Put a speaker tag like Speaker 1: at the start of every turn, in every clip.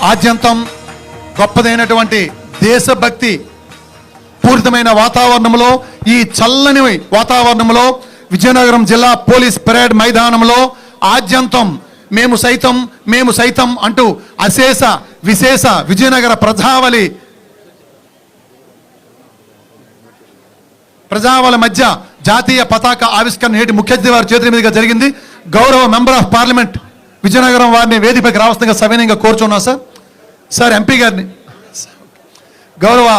Speaker 1: ఆద్యంతం గొప్పదైనటువంటి దేశభక్తి పూరితమైన వాతావరణంలో, ఈ చల్లని వాతావరణంలో విజయనగరం జిల్లా పోలీస్ పరేడ్ మైదానంలో ఆద్యంతం మేము సైతం అంటూ అశేష విశేష విజయనగర ప్రజావళి మధ్య జాతీయ పతాక ఆవిష్కరణ నేటి ముఖ్య అతిథి వారి చేతుల మీదుగా జరిగింది. గౌరవ మెంబర్ ఆఫ్ పార్లమెంట్ విజయనగరం వారిని వేదికపైకి రావాల్సిందిగా సవినయంగా కోరుచున్నాం. సార్ ఎంపీ గారిని, గౌరవ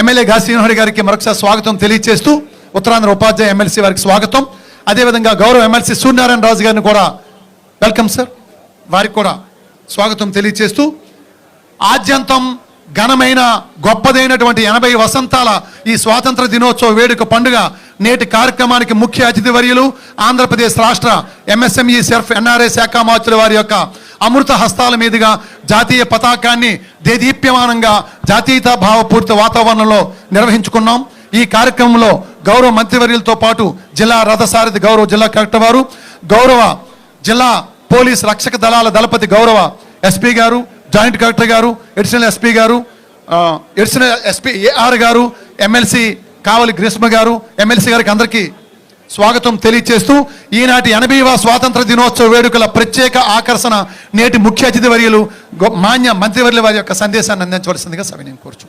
Speaker 1: ఎమ్మెల్యే గా శ్రీనివాస్ గారికి మరొకసారి స్వాగతం తెలియజేస్తూ, ఉత్తరాంధ్ర ఉపాధ్యాయ ఎమ్మెల్సీ వారికి స్వాగతం. అదేవిధంగా గౌరవ ఎమ్మెల్సీ సూర్యనారాయణ రాజు గారిని కూడా వెల్కమ్ సార్, వారికి కూడా స్వాగతం తెలియజేస్తూ, ఆద్యంతం ఘనమైన గొప్పదైనటువంటి 80 వసంతాల ఈ స్వాతంత్ర దినోత్సవ వేడుక పండుగ నేటి కార్యక్రమానికి ముఖ్య అతిథి వర్యులు ఆంధ్రప్రదేశ్ రాష్ట్ర ఎంఎస్ఎంఈ సెర్ఫ్ ఎన్ఆర్ఐ శాఖ మార్చుల వారి యొక్క అమృత హస్తాల మీదుగా జాతీయ పతాకాన్ని దేదీప్యమానంగా జాతీయతా భావపూరిత వాతావరణంలో నిర్వహించుకున్నాం. ఈ కార్యక్రమంలో గౌరవ మంత్రివర్యులతో పాటు జిల్లా రథసారథి గౌరవ జిల్లా కలెక్టర్ వారు, గౌరవ జిల్లా పోలీస్ రక్షక దళాల దళపతి గౌరవ ఎస్పీ గారు, జాయింట్ కలెక్టర్ గారు, ఎడిషనల్ ఎస్పీ గారు, ఎడిషనల్ ఎస్పీ ఏఆర్ గారు, ఎమ్మెల్సీ కావలి గ్రీష్మ గారు, ఎమ్మెల్సీ గారికి అందరికీ స్వాగతం తెలియజేస్తూ, ఈనాటి 80వ స్వాతంత్ర దినోత్సవ వేడుకల ప్రత్యేక ఆకర్షణ నేటి ముఖ్య అతిథి వర్యులు మాన్య మంత్రివర్యుల వారి యొక్క సందేశాన్ని అందించవలసిందిగా సవినయం కోరుచు.